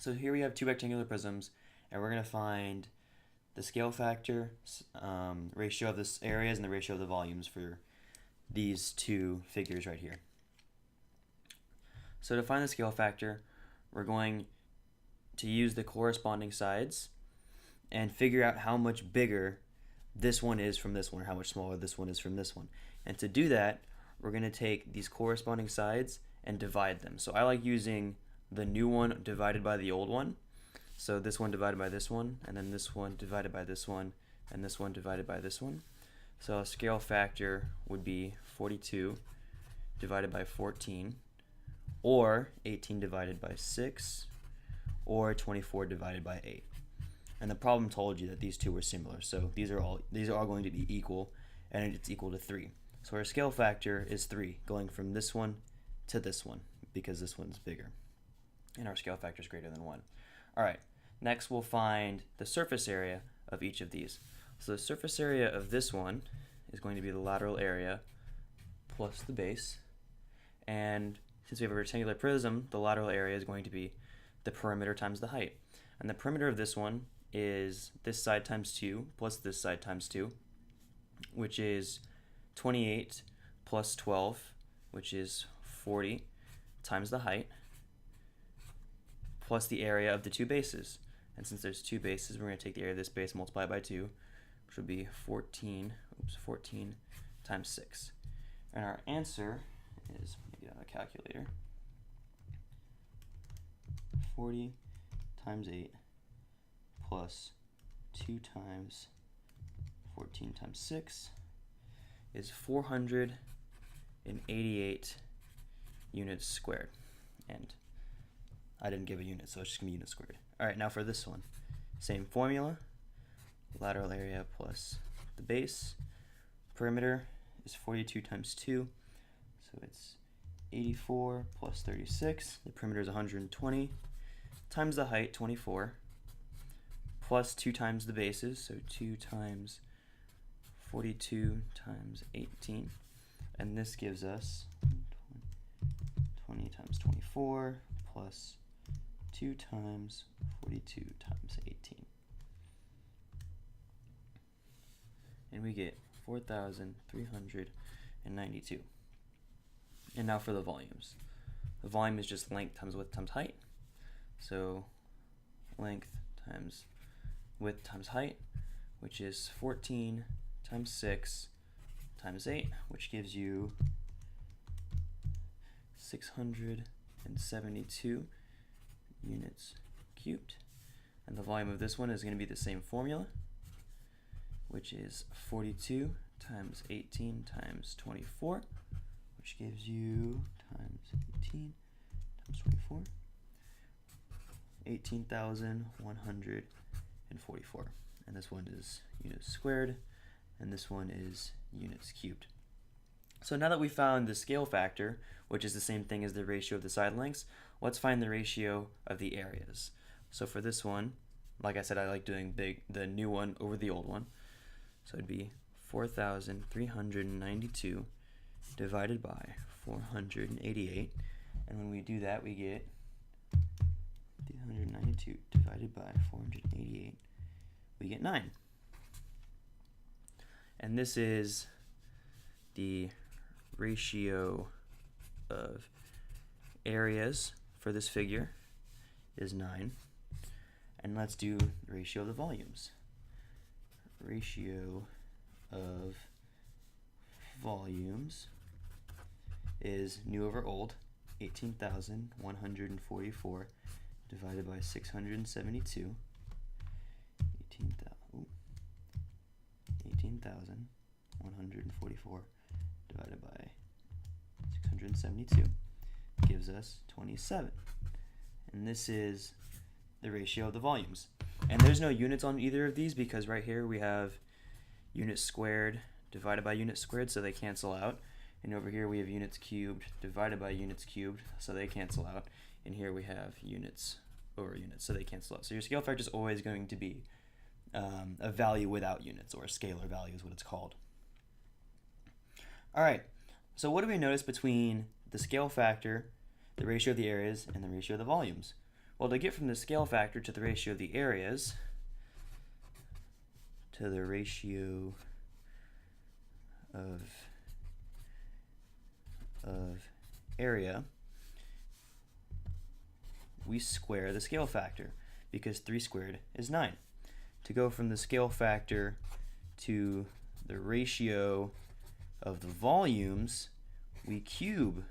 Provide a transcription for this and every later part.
So here we have two rectangular prisms, and we're going to find the scale factor, ratio of the areas, and the ratio of the volumes for these two figures right here. So to find the scale factor, we're going to use the corresponding sides and figure out how much bigger this one is from this one, or how much smaller this one is from this one. And to do that, we're going to take these corresponding sides and divide them. So I like using the new one divided by the old one. So this one divided by this one, and then this one divided by this one, and this one divided by this one. So a scale factor would be 42 divided by 14, or 18 divided by 6, or 24 divided by 8. And the problem told you that these two were similar, so these are all going to be equal, and it's equal to 3. So our scale factor is 3, going from this one to this one, because this one's bigger, and our scale factor is greater than 1. Alright, next we'll find the surface area of each of these. So the surface area of this one is going to be the lateral area plus the base, and since we have a rectangular prism, the lateral area is going to be the perimeter times the height. And the perimeter of this one is this side times 2 plus this side times 2, which is 28 plus 12, which is 40, times the height, plus the area of the two bases. And since there's two bases, we're going to take the area of this base and multiply it by 2, which would be 14 times 6. And our answer is, let me get out a calculator, 40 times 8 plus 2 times 14 times 6 is 488 units squared. And I didn't give a unit, so it's just going to be units squared. Alright, now for this one, same formula, lateral area plus the base. Perimeter is 42 times 2, so it's 84 plus 36. The perimeter is 120 times the height, 24, plus 2 times the bases, so 2 times 42 times 18, and this gives us 20 times 24 plus 2 times 42 times 18. And we get 4,392. And now for the volumes. The volume is just length times width times height. So length times width times height, which is 14 times 6 times 8, which gives you 672 units cubed. And the volume of this one is going to be the same formula, which is 42 times 18 times 24, which gives you times 18 times 24, 18,144. And this one is units squared, and this one is units cubed. So now that we found the scale factor, which is the same thing as the ratio of the side lengths, let's find the ratio of the areas. So for this one, like I said, I like doing the new one over the old one. So it'd be 4,392 divided by 488. And when we do that, we get 392 divided by 488. We get 9. And this is the ratio of areas for this figure is 9. And let's do the ratio of the volumes. Ratio of volumes is new over old, 18,144 divided by 672. 18,144 divided by 672 gives us 27. And this is the ratio of the volumes. And there's no units on either of these because right here we have units squared divided by units squared, so they cancel out. And over here we have units cubed divided by units cubed, so they cancel out. And here we have units over units, so they cancel out. So your scale factor is always going to be a value without units, or a scalar value is what it's called. Alright, so what do we notice between the scale factor, the ratio of the areas, and the ratio of the volumes? Well, to get from the scale factor to the ratio of the areas, to the ratio of area, we square the scale factor, because 3 squared is 9. To go from the scale factor to the ratio of the volumes, we cube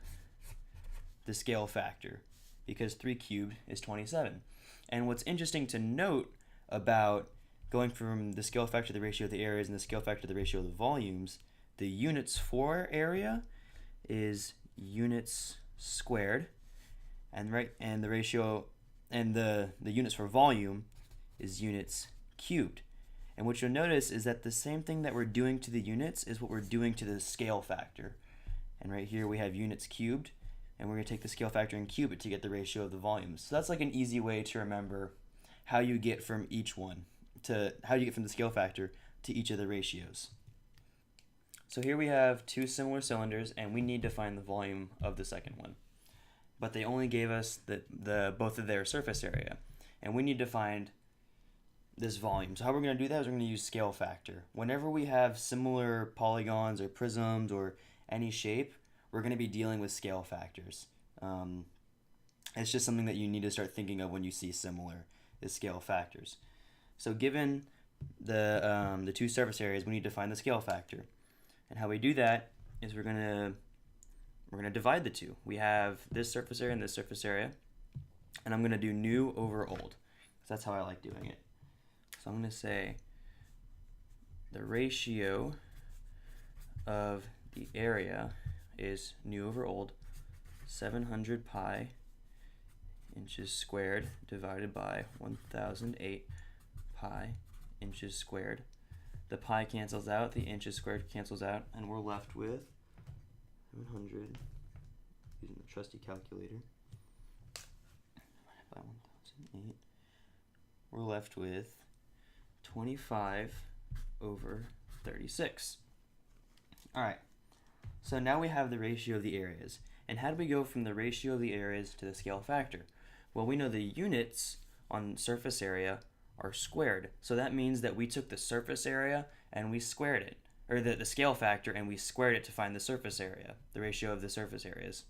the scale factor, because 3 cubed is 27. And what's interesting to note about going from the scale factor to the ratio of the areas and the scale factor to the ratio of the volumes, the units for area is units squared, and the ratio and the units for volume is units cubed. And what you'll notice is that the same thing that we're doing to the units is what we're doing to the scale factor. And right here we have units cubed, and we're going to take the scale factor and cube it to get the ratio of the volumes. So that's like an easy way to remember how you get from each one to how you get from the scale factor to each of the ratios. So here we have two similar cylinders, and we need to find the volume of the second one. But they only gave us the both of their surface area, and we need to find this volume. So how we're going to do that is we're going to use scale factor. Whenever we have similar polygons or prisms or any shape, we're going to be dealing with scale factors. It's just something that you need to start thinking of when you see similar, is scale factors. So given the two surface areas, we need to find the scale factor. And how we do that is we're going to divide the two. We have this surface area and this surface area, and I'm going to do new over old, because that's how I like doing it. So I'm going to say the ratio of the area is new over old, 700 pi inches squared divided by 1008 pi inches squared. The pi cancels out, the inches squared cancels out, and we're left with 700, using the trusty calculator, divided by 1008. We're left with 25 over 36. All right, so now we have the ratio of the areas. And how do we go from the ratio of the areas to the scale factor? Well, we know the units on surface area are squared. So that means that we took the surface area and we squared it, or the scale factor, and we squared it to find the surface area, the ratio of the surface areas.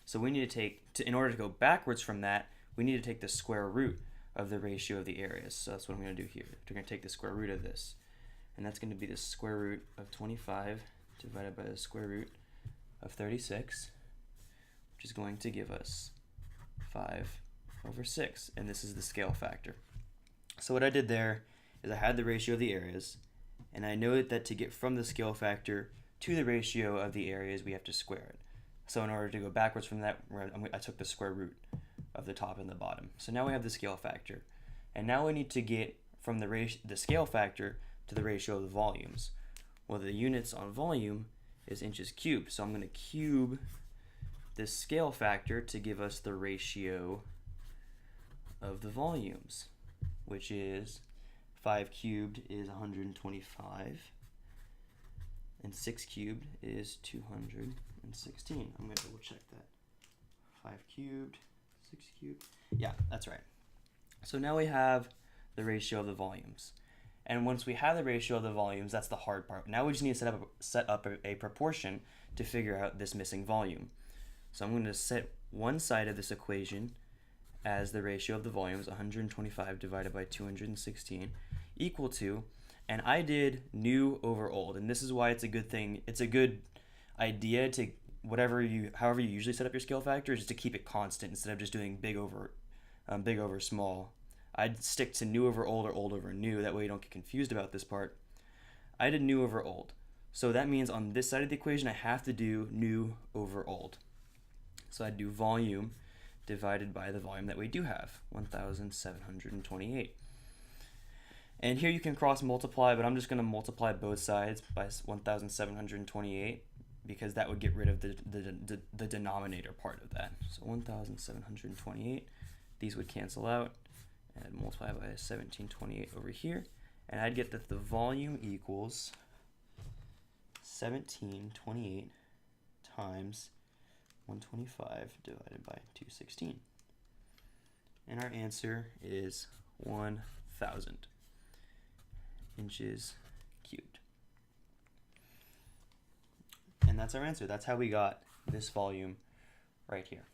So we need to take, in order to go backwards from that, we need to take the square root of the ratio of the areas. So that's what I'm going to do here. We're going to take the square root of this, and that's going to be the square root of 25 divided by the square root of 36, which is going to give us 5 over 6, and this is the scale factor. So what I did there is I had the ratio of the areas, and I know that to get from the scale factor to the ratio of the areas, we have to square it. So in order to go backwards from that, I took the square root of the top and the bottom. So now we have the scale factor. And now we need to get from the scale factor to the ratio of the volumes. Well, the units on volume is inches cubed, so I'm going to cube this scale factor to give us the ratio of the volumes, which is 5 cubed is 125, and 6 cubed is 216. I'm going to double check that. 5 cubed, 6 cubed. Yeah, that's right. So now we have the ratio of the volumes. And once we have the ratio of the volumes, that's the hard part. Now we just need to set up a proportion to figure out this missing volume. So I'm going to set one side of this equation as the ratio of the volumes, 125 divided by 216, equal to, and I did new over old, and this is why it's a good thing. It's a good idea to however you usually set up your scale factor, is just to keep it constant instead of just doing big over small. I'd stick to new over old or old over new. That way you don't get confused about this part. I did new over old, so that means on this side of the equation I have to do new over old. So I'd do volume divided by the volume that we do have, 1,728. And here you can cross multiply, but I'm just going to multiply both sides by 1,728 because that would get rid of the denominator part of that. So 1,728, these would cancel out, and I'd multiply by 1,728 over here, and I'd get that the volume equals 1,728 times 125 divided by 216. And our answer is 1,000 inches cubed. And that's our answer. That's how we got this volume right here.